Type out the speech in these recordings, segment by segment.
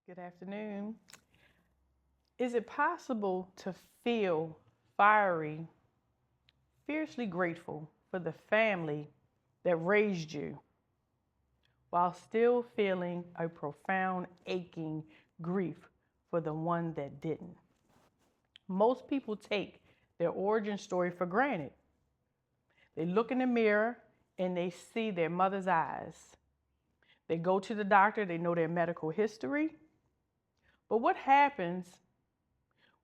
Good afternoon. Is it possible to feel fiery, fiercely grateful for the family that raised you while still feeling a profound aching grief for the one that didn't? Most people take their origin story for granted. They look in the mirror and they see their mother's eyes. They go to the doctor, they know their medical history. But what happens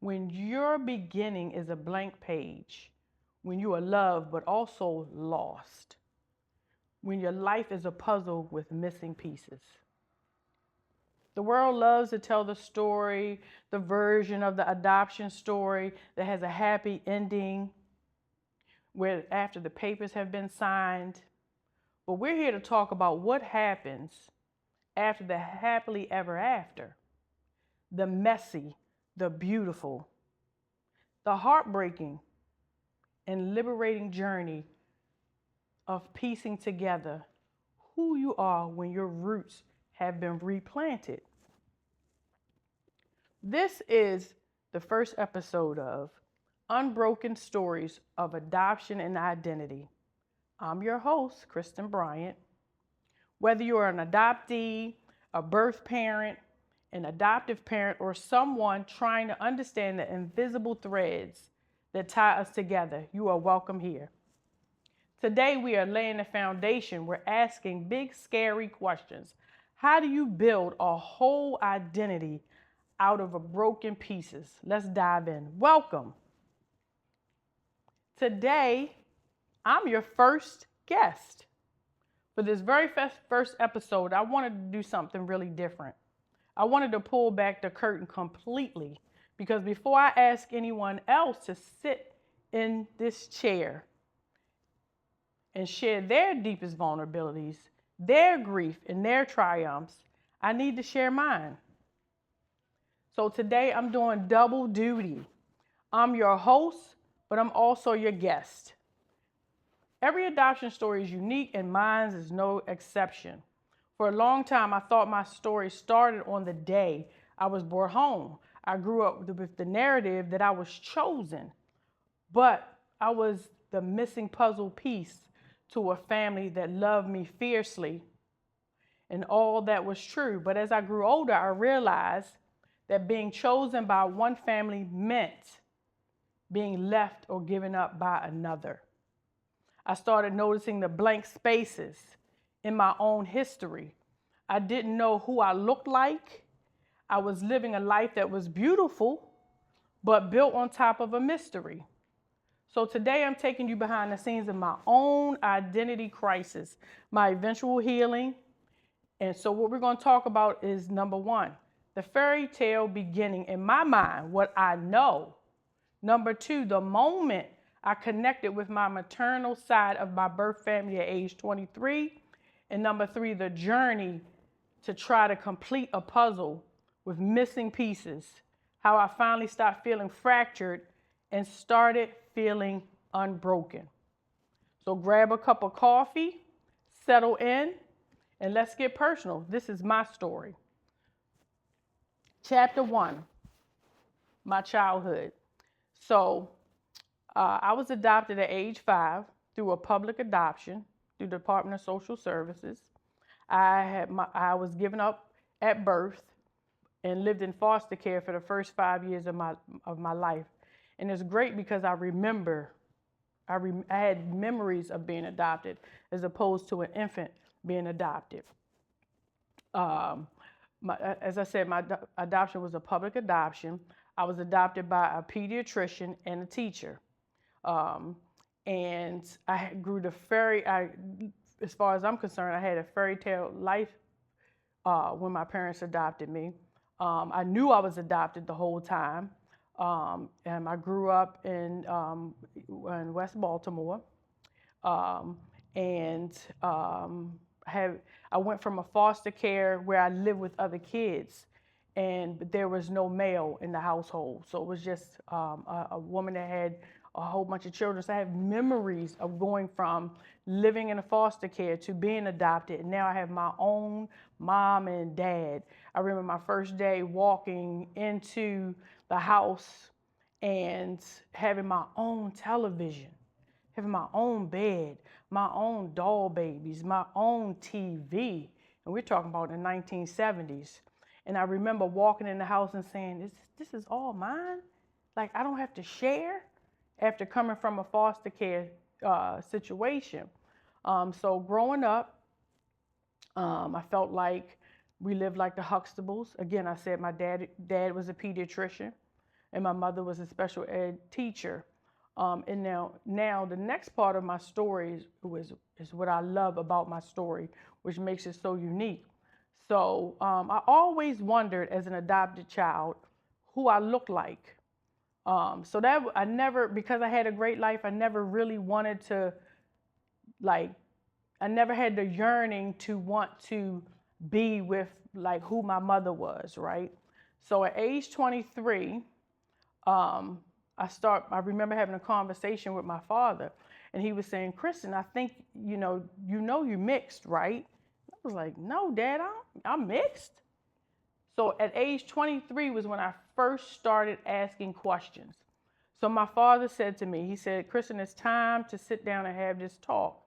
when your beginning is a blank page, when you are loved but also lost, when your life is a puzzle with missing pieces? The world loves to tell the story, the version of the adoption story that has a happy ending, where after the papers have been signed. But we're here to talk about what happens after the happily ever after, the messy, the beautiful, the heartbreaking and liberating journey of piecing together who you are when your roots have been replanted. This is the first episode of Unbroken Stories of Adoption and Identity. I'm your host, Kristen Bryant. Whether you're an adoptee, a birth parent, an adoptive parent, or someone trying to understand the invisible threads that tie us together, you are welcome here. Today, we are laying the foundation. We're asking big, scary questions. How do you build a whole identity out of broken pieces? Let's dive in. Welcome. Today, I'm your first guest. For this very first episode, I wanted to do something really different. I wanted to pull back the curtain completely because before I ask anyone else to sit in this chair and share their deepest vulnerabilities, their grief, and their triumphs, I need to share mine. So today I'm doing double duty. I'm your host, but I'm also your guest. Every adoption story is unique and mine is no exception. For a long time, I thought my story started on the day I was brought home. I grew up with the narrative that I was chosen, but I was the missing puzzle piece to a family that loved me fiercely, and all that was true. But as I grew older, I realized that being chosen by one family meant being left or given up by another. I started noticing the blank spaces in my own history. I didn't know who I looked like. I was living a life that was beautiful, but built on top of a mystery. So today I'm taking you behind the scenes of my own identity crisis, my eventual healing. And so what we're going to talk about is number one, the fairy tale beginning in my mind, what I know. Number two, the moment I connected with my maternal side of my birth family at age 23. And number three, the journey to try to complete a puzzle with missing pieces. How I finally stopped feeling fractured and started feeling unbroken. So grab a cup of coffee, settle in, and let's get personal. This is my story. Chapter 1, my childhood. So I was adopted at age 5 through a public adoption through the Department of Social Services. I was given up at birth and lived in foster care for the first 5 years of my life. And it's great because I had memories of being adopted as opposed to an infant being adopted. As I said, my adoption was a public adoption. I was adopted by a pediatrician and a teacher. And I grew as far as I'm concerned, I had a fairy tale life when my parents adopted me. I knew I was adopted the whole time. And I grew up in West Baltimore. I went from a foster care where I lived with other kids, and there was no male in the household. So it was just a woman that had a whole bunch of children. So I have memories of going from living in a foster care to being adopted. And now I have my own mom and dad. I remember my first day walking into the house and having my own television, having my own bed, my own doll babies, my own TV. And we're talking about the 1970s. And I remember walking in the house and saying, this is all mine? Like, I don't have to share after coming from a foster care situation. So growing up, I felt like we lived like the Huxtables. Again, I said my dad was a pediatrician and my mother was a special ed teacher. And now the next part of my story is what I love about my story, which makes it so unique. So I always wondered as an adopted child who I looked like. So that I never, because I had a great life, I never really wanted to, like, I never had the yearning to want to be with like who my mother was, right? So at age 23, I remember having a conversation with my father, and he was saying, Kristen, I think, you mixed, right? I was like, no, Dad, I'm mixed. So at age 23 was when I first started asking questions. So my father said to me, he said, Kristen, it's time to sit down and have this talk.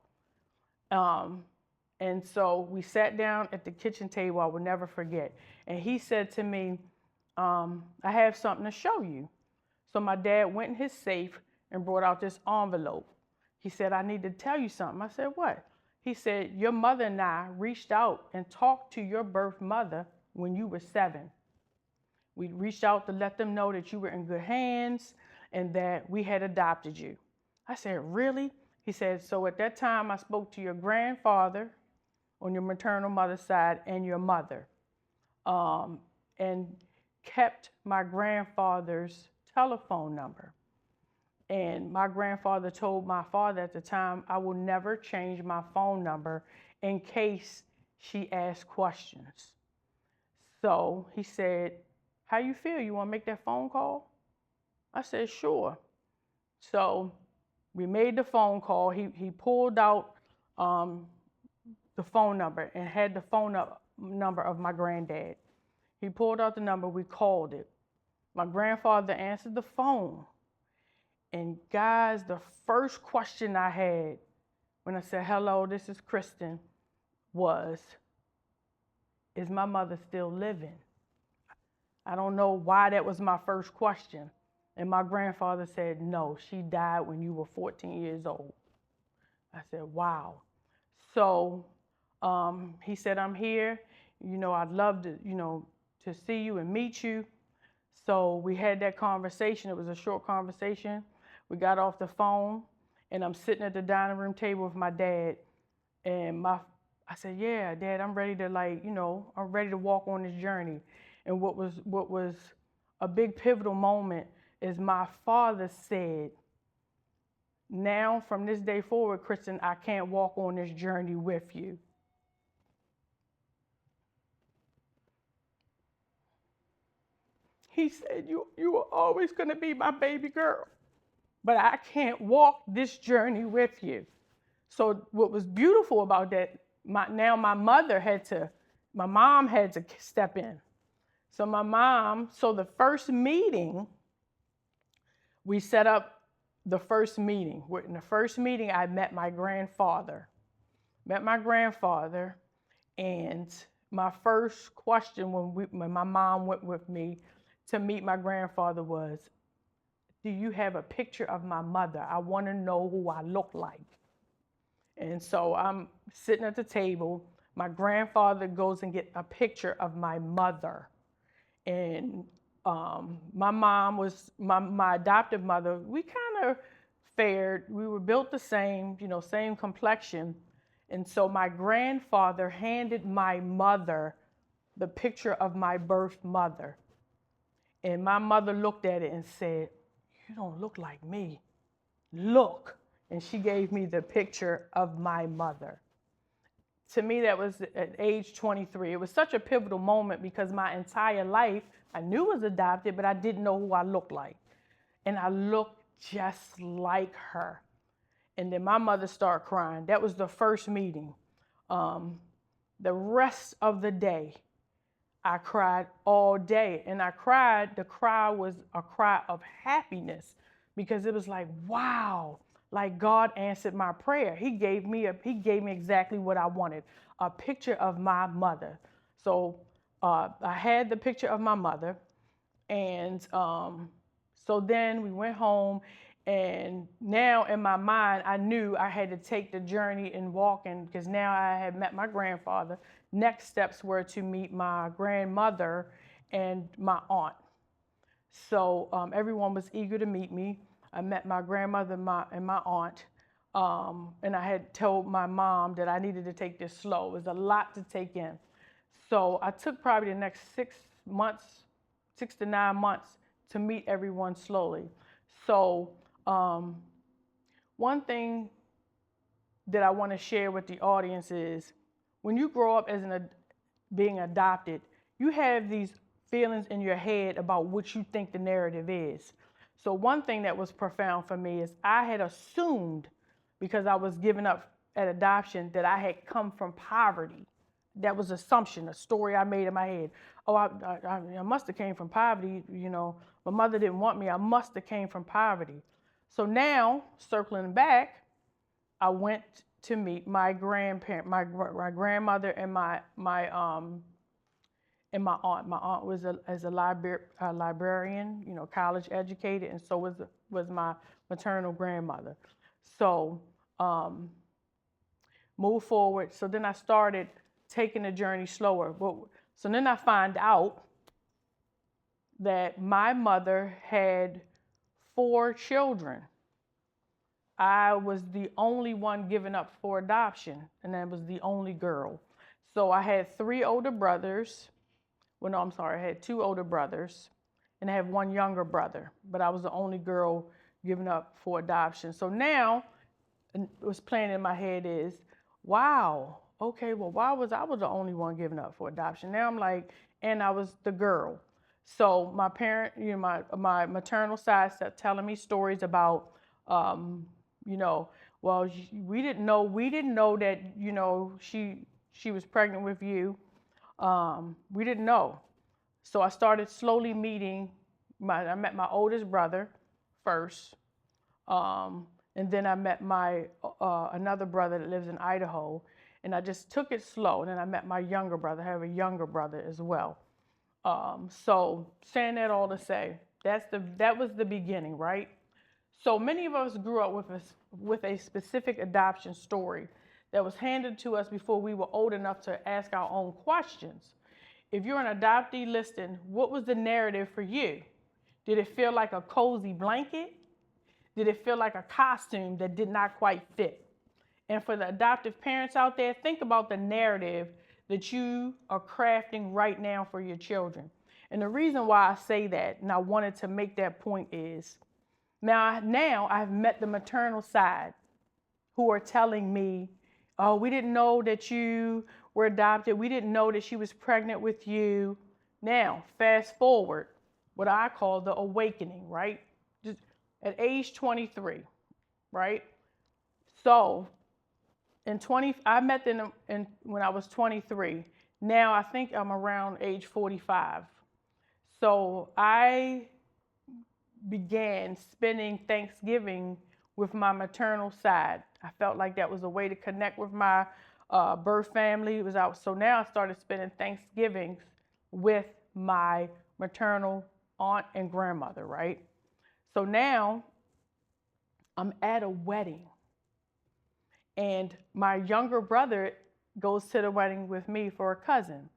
And so we sat down at the kitchen table, I will never forget. And he said to me, I have something to show you. So my dad went in his safe and brought out this envelope. He said, I need to tell you something. I said, what? He said, your mother and I reached out and talked to your birth mother when you were 7. We reached out to let them know that you were in good hands and that we had adopted you. I said, really? He said, so at that time I spoke to your grandfather on your maternal mother's side and your mother, and kept my grandfather's telephone number. And my grandfather told my father at the time, I will never change my phone number in case she asked questions. So he said, how you feel? You want to make that phone call? I said, sure. So we made the phone call. He pulled out the phone number and had the phone number of my granddad. He pulled out the number. We called it. My grandfather answered the phone. And guys, the first question I had when I said, hello, this is Kristen, was, is my mother still living? I don't know why that was my first question. And my grandfather said, no, she died when you were 14 years old. I said, wow. So he said, I'm here. I'd love to, to see you and meet you. So we had that conversation. It was a short conversation. We got off the phone, and I'm sitting at the dining room table with my dad. And I said, yeah, Dad, I'm ready to I'm ready to walk on this journey. And what was a big pivotal moment is my father said, now from this day forward, Kristen, I can't walk on this journey with you. He said, you are always going to be my baby girl, but I can't walk this journey with you. So what was beautiful about that, my mom had to step in. So the first meeting, we set up the first meeting. In the first meeting, I met my grandfather. And my first question when my mom went with me to meet my grandfather was, do you have a picture of my mother? I want to know who I look like. And so I'm sitting at the table. My grandfather goes and gets a picture of my mother. And my mom was my adoptive mother. We kind of we were built the same, same complexion. And so my grandfather handed my mother the picture of my birth mother. And my mother looked at it and said, you don't look like me. Look. And she gave me the picture of my mother. To me, that was at age 23. It was such a pivotal moment because my entire life, I knew I was adopted, but I didn't know who I looked like. And I looked just like her. And then my mother started crying. That was the first meeting. The rest of the day, I cried all day. And I cried, the cry was a cry of happiness because it was like, wow, like God answered my prayer. He gave me exactly what I wanted, a picture of my mother. So I had the picture of my mother. And so then we went home, and now in my mind, I knew I had to take the journey and walking because now I had met my grandfather. Next steps were to meet my grandmother and my aunt. So everyone was eager to meet me. I met my grandmother and my aunt. And I had told my mom that I needed to take this slow. It was a lot to take in. So I took probably the next 6 months, 6 to 9 months to meet everyone slowly. So one thing that I want to share with the audience is when you grow up as being adopted, you have these feelings in your head about what you think the narrative is. So one thing that was profound for me is I had assumed, because I was given up at adoption, that I had come from poverty. That was assumption, a story I made in my head. Oh, I must have came from poverty. You know, my mother didn't want me. I must have came from poverty. So now, circling back, I went to meet my grandparent, my grandmother, and my aunt. My aunt was a librarian, you know, college educated, and so was my maternal grandmother. So move forward. So then I started taking the journey slower. So then I find out that my mother had 4 children. I was the only one given up for adoption, and I was the only girl. So I had 3 older brothers. Well, no, I'm sorry. I had 2 older brothers, and I have 1 younger brother, but I was the only girl given up for adoption. So now, what's playing in my head is, wow, okay, well, why was I the only one given up for adoption? Now I'm like, and I was the girl. So my parent, you know, my maternal side started telling me stories about, you know, well, we didn't know that, you know, she was pregnant with you. We didn't know. So I started slowly meeting I met my oldest brother first. And then I met my another brother that lives in Idaho, and I just took it slow. And then I met my younger brother. I have a younger brother as well. So saying that all to say, that was the beginning, right? So many of us grew up with a specific adoption story that was handed to us before we were old enough to ask our own questions. If you're an adoptee listening, what was the narrative for you? Did it feel like a cozy blanket? Did it feel like a costume that did not quite fit? And for the adoptive parents out there, think about the narrative that you are crafting right now for your children. And the reason why I say that, and I wanted to make that point, is now I've met the maternal side who are telling me, oh, we didn't know that you were adopted. We didn't know that she was pregnant with you. Now, fast forward, what I call the awakening, right? Just at age 23, right? So I met them when I was 23. Now I think I'm around age 45. So I began spending Thanksgiving with my maternal side. I felt like that was a way to connect with my birth family. It was out. So now I started spending Thanksgivings with my maternal aunt and grandmother, right? So now I'm at a wedding, and my younger brother goes to the wedding with me for a cousin.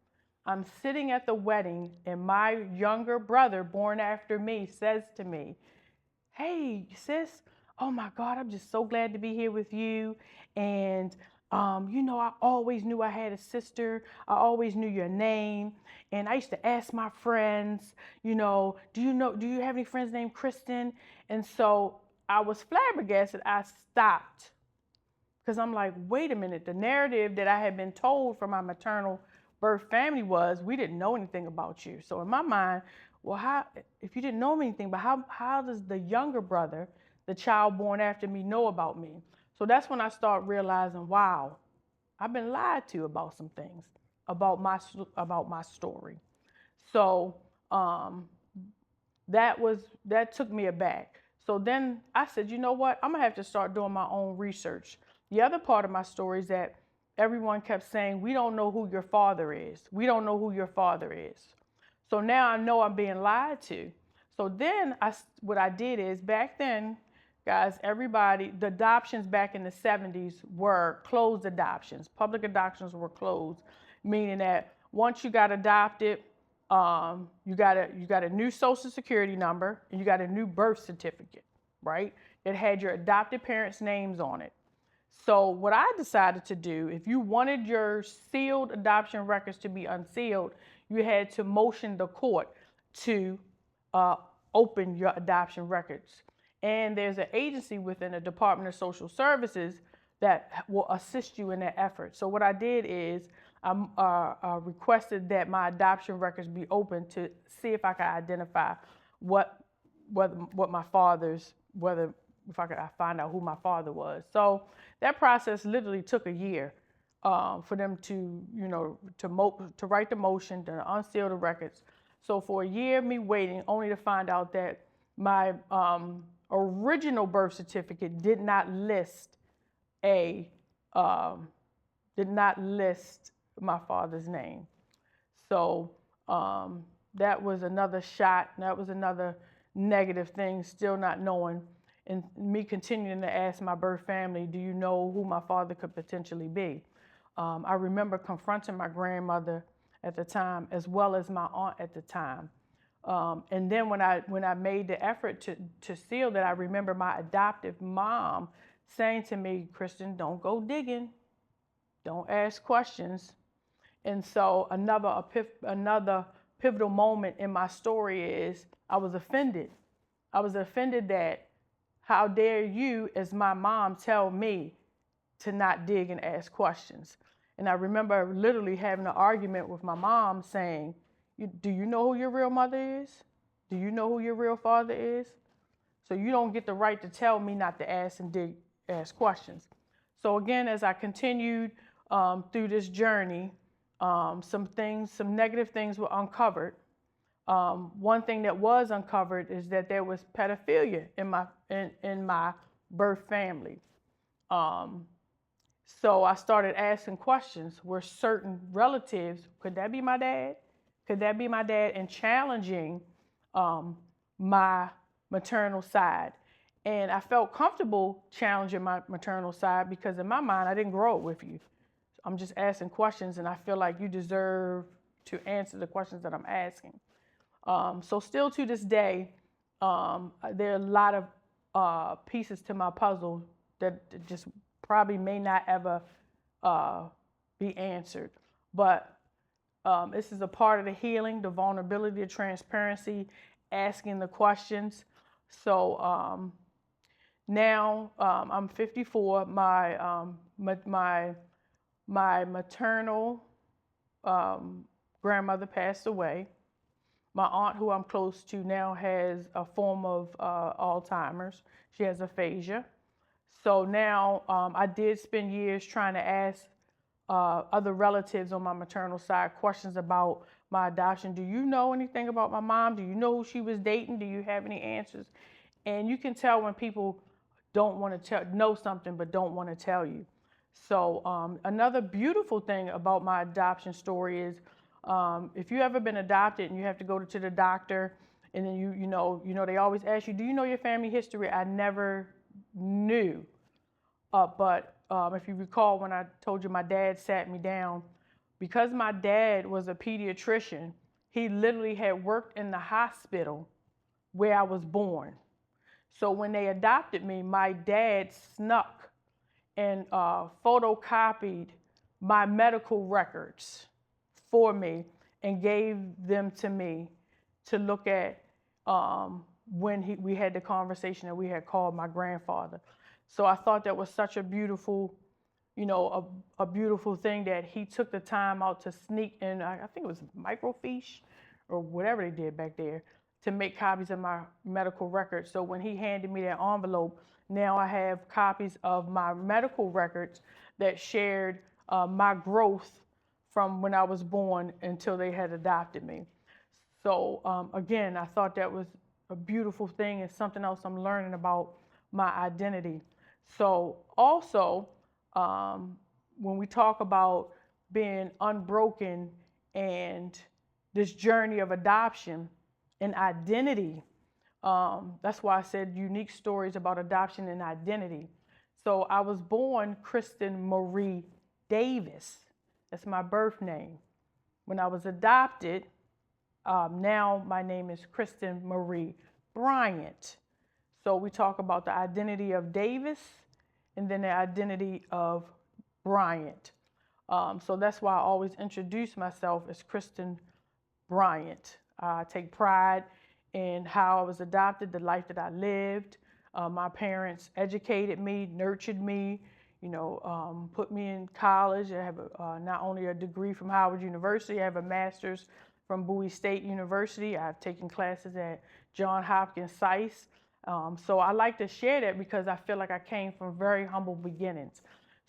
I'm sitting at the wedding, and my younger brother, born after me, says to me, hey, sis, oh my God, I'm just so glad to be here with you. And, you know, I always knew I had a sister. I always knew your name. And I used to ask my friends, you know, do you have any friends named Kristen? And so I was flabbergasted. I stopped because I'm like, wait a minute. The narrative that I had been told from my maternal birth family was, we didn't know anything about you. So in my mind, well, if you didn't know anything, but how does the younger brother the child born after me know about me? So that's when I start realizing, wow, I've been lied to about some things, about my story. So um, that took me aback. So then I said, you know what? I'm gonna have to start doing my own research. The other part of my story is that everyone kept saying, we don't know who your father is. We don't know who your father is. So now I know I'm being lied to. So then what I did is, back then, guys, everybody, the adoptions back in the 70s were closed adoptions. Public adoptions were closed, meaning that once you got adopted, you got a new social security number and you got a new birth certificate, right? That had your adopted parents' names on it. So what I decided to do, if you wanted your sealed adoption records to be unsealed, you had to motion the court to open your adoption records. And there's an agency within the Department of Social Services that will assist you in that effort. So what I did is I requested that my adoption records be open to see if I could identify what my father's, whether if I find out who my father was. So that process literally took a year for them to, to write the motion, to unseal the records. So for a year, me waiting, only to find out that my original birth certificate did not list my father's name. So that was another shot. That was another negative thing, still not knowing. And me continuing to ask my birth family, do you know who my father could potentially be? I remember confronting my grandmother at the time, as well as my aunt at the time. And then when I made the effort to seal that, I remember my adoptive mom saying to me, Kristen, don't go digging. Don't ask questions. And so another pivotal moment in my story is I was offended. I was offended that how dare you, as my mom, tell me to not dig and ask questions. And I remember literally having an argument with my mom saying, do you know who your real mother is? Do you know who your real father is? So you don't get the right to tell me not to ask questions. So again, as I continued through this journey, some negative things were uncovered. One thing that was uncovered is that there was pedophilia in my birth family. So I started asking questions. Were certain relatives, could that be my dad? Could that be my dad? And challenging my maternal side. And I felt comfortable challenging my maternal side because in my mind, I didn't grow up with you. I'm just asking questions, and I feel like you deserve to answer the questions that I'm asking. So still to this day, there are a lot of pieces to my puzzle that just probably may not ever be answered. But this is a part of the healing, the vulnerability, the transparency, asking the questions. So now I'm 54. My maternal grandmother passed away. My aunt, who I'm close to now, has a form of Alzheimer's. She has aphasia. So now I did spend years trying to ask other relatives on my maternal side questions about my adoption. Do you know anything about my mom? Do you know who she was dating? Do you have any answers? And you can tell when people don't want to know something but don't want to tell you. So another beautiful thing about my adoption story is if you ever been adopted and you have to go to the doctor, and then you know they always ask you, do you know your family history? I never knew. But if you recall, when I told you my dad sat me down, because my dad was a pediatrician, he literally had worked in the hospital where I was born. So when they adopted me, my dad snuck and photocopied my medical records for me and gave them to me to look at when we had the conversation that we had called my grandfather. So I thought that was such a beautiful, a beautiful thing that he took the time out to sneak in. I think it was microfiche or whatever they did back there, to make copies of my medical records. So when he handed me that envelope, now I have copies of my medical records that shared my growth from when I was born until they had adopted me. So again, I thought that was a beautiful thing and something else I'm learning about my identity. So also, when we talk about being unbroken and this journey of adoption and identity, that's why I said unique stories about adoption and identity. So I was born Kristen Marie Davis. That's my birth name. When I was adopted, now my name is Kristen Marie Bryant. So we talk about the identity of Davis and then the identity of Bryant. So that's why I always introduce myself as Kristen Bryant. I take pride in how I was adopted, the life that I lived. My parents educated me, nurtured me, put me in college. I have not only a degree from Howard University, I have a master's from Bowie State University. I've taken classes at Johns Hopkins SAIS. So I like to share that because I feel like I came from very humble beginnings.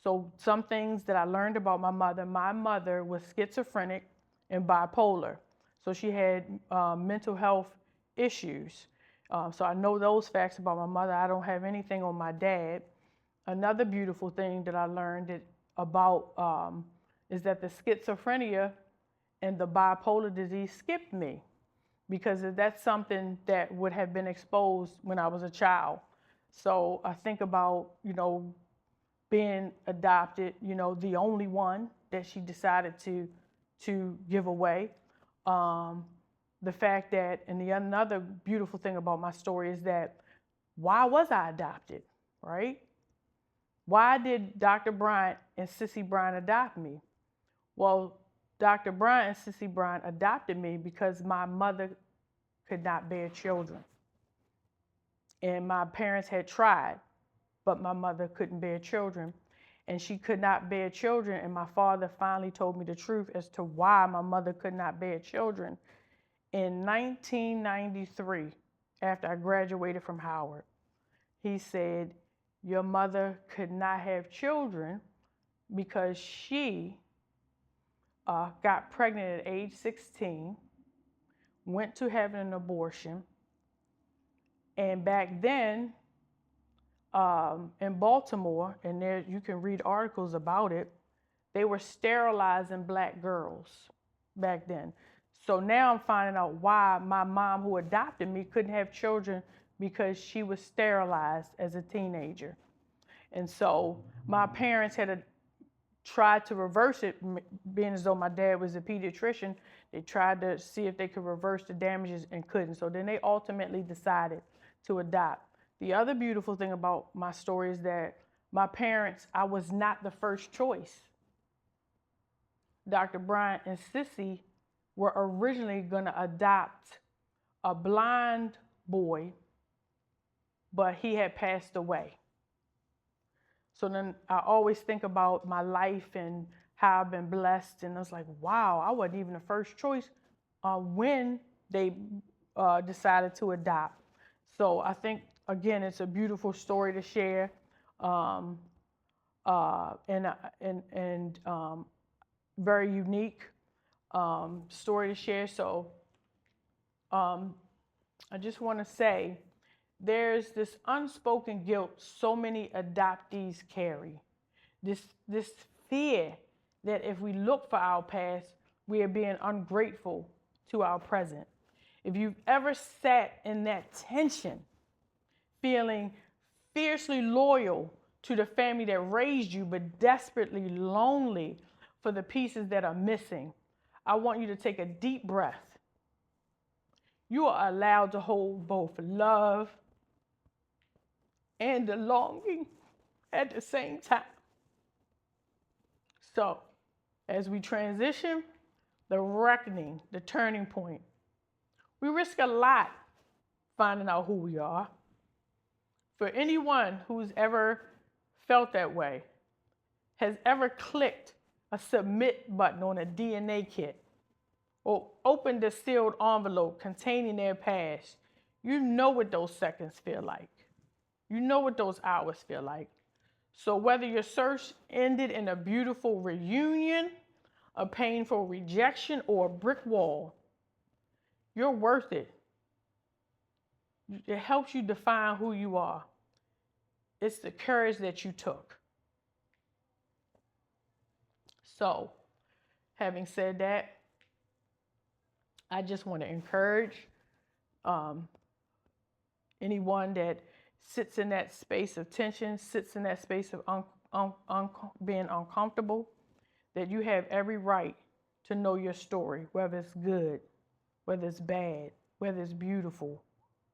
So some things that I learned about my mother was schizophrenic and bipolar. So she had mental health issues. So I know those facts about my mother. I don't have anything on my dad. Another beautiful thing that I learned about is that the schizophrenia and the bipolar disease skipped me because that's something that would have been exposed when I was a child. So I think about, being adopted, the only one that she decided to give away. The fact that, and another beautiful thing about my story is that why was I adopted, right? Why did Dr. Bryant and Sissy Bryant adopt me? Well, Dr. Bryant and Sissy Bryant adopted me because my mother could not bear children. And my parents had tried, but my mother couldn't bear children. And she could not bear children, and my father finally told me the truth as to why my mother could not bear children. In 1993, after I graduated from Howard, he said, your mother could not have children because she got pregnant at age 16, went to have an abortion, and back then in Baltimore, and there you can read articles about it, they were sterilizing black girls back then. So now I'm finding out why my mom, who adopted me, couldn't have children because she was sterilized as a teenager. And so my parents had tried to reverse it, being as though my dad was a pediatrician. They tried to see if they could reverse the damages and couldn't. So then they ultimately decided to adopt. The other beautiful thing about my story is that my parents, I was not the first choice. Dr. Bryant and Sissy were originally going to adopt a blind boy, but he had passed away. So then I always think about my life and how I've been blessed. And I was like, wow, I wasn't even the first choice when they decided to adopt. So I think, again, it's a beautiful story to share and very unique story to share. So I just want to say, there's this unspoken guilt so many adoptees carry. This fear that if we look for our past, we are being ungrateful to our present. If you've ever sat in that tension, feeling fiercely loyal to the family that raised you, but desperately lonely for the pieces that are missing, I want you to take a deep breath. You are allowed to hold both love and the longing at the same time. So, as we transition, the reckoning, the turning point, we risk a lot finding out who we are. For anyone who's ever felt that way, has ever clicked a submit button on a DNA kit, or opened the sealed envelope containing their past, you know what those seconds feel like. You know what those hours feel like. So whether your search ended in a beautiful reunion, a painful rejection, or a brick wall, you're worth it. It helps you define who you are. It's the courage that you took. So, having said that, I just want to encourage anyone that sits in that space of tension, sits in that space of being uncomfortable, that you have every right to know your story, whether it's good, whether it's bad, whether it's beautiful,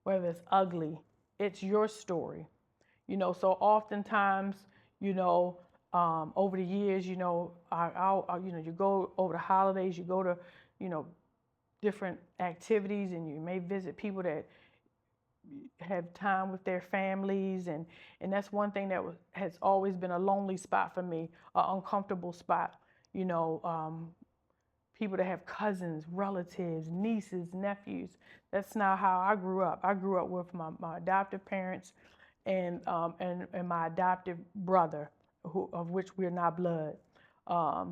whether it's ugly. It's your story. So oftentimes, over the years, you go over the holidays, you go to, different activities, and you may visit people that have time with their families, and that's one thing that has always been a lonely spot for me, an uncomfortable spot. People that have cousins, relatives, nieces, nephews. That's not how I grew up. I grew up with my adoptive parents and my adoptive brother, of which we're not blood.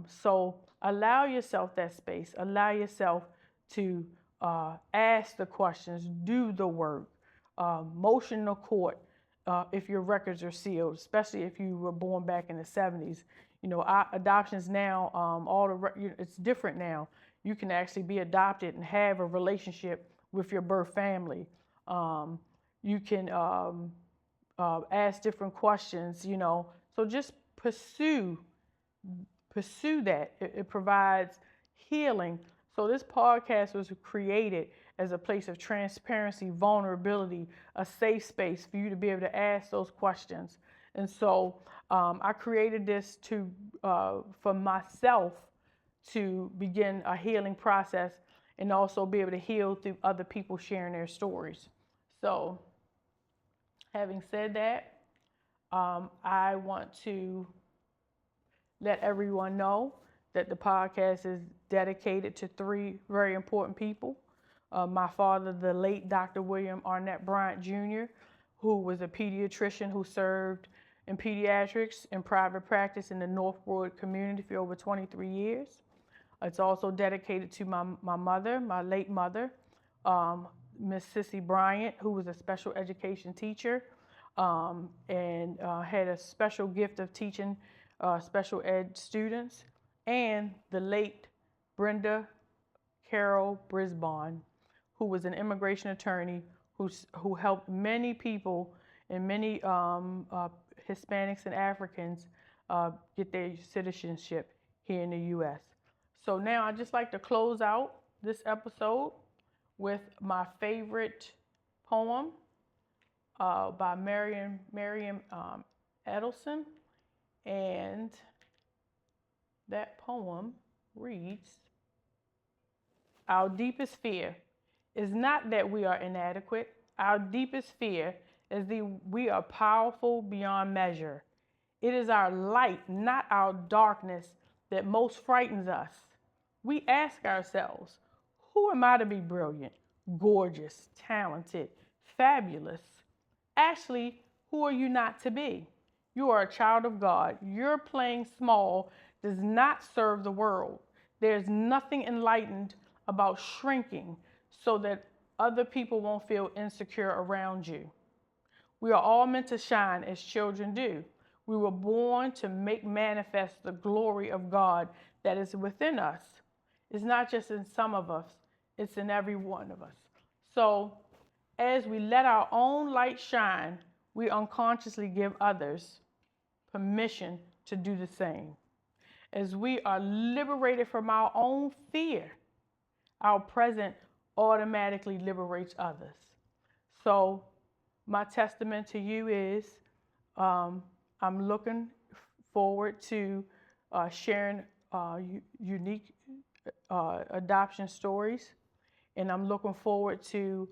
So allow yourself that space. Allow yourself to ask the questions, do the work, motion the court if your records are sealed, especially if you were born back in the 70s. Adoptions now, it's different now. You can actually be adopted and have a relationship with your birth family. You can ask different questions, So just pursue that. It provides healing. So this podcast was created as a place of transparency, vulnerability, a safe space for you to be able to ask those questions. And so I created this for myself to begin a healing process and also be able to heal through other people sharing their stories. So having said that, I want to let everyone know that the podcast is dedicated to 3 very important people. My father, the late Dr. William Arnett Bryant Jr., who was a pediatrician who served in pediatrics in private practice in the Northwood community for over 23 years. It's also dedicated to my mother, my late mother, Miss Sissy Bryant, who was a special education teacher and had a special gift of teaching special ed students, and the late Brenda Carol Brisbane, who was an immigration attorney who helped many people and many Hispanics and Africans get their citizenship here in the U.S. So now I'd just like to close out this episode with my favorite poem by Miriam Edelson, and that poem reads, "Our deepest fear is not that we are inadequate. Our deepest fear is that we are powerful beyond measure. It is our light, not our darkness, that most frightens us. We ask ourselves, who am I to be brilliant, gorgeous, talented, fabulous? Actually, who are you not to be? You are a child of God. Your playing small does not serve the world. There's nothing enlightened about shrinking so that other people won't feel insecure around you. We are all meant to shine as children do. We were born to make manifest the glory of God that is within us. It's not just in some of us, it's in every one of us. So as we let our own light shine, we unconsciously give others permission to do the same. As we are liberated from our own fear, our present automatically liberates others. So my testament to you is I'm looking forward to sharing unique adoption stories, and I'm looking forward to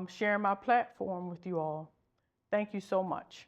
sharing my platform with you all. Thank you so much.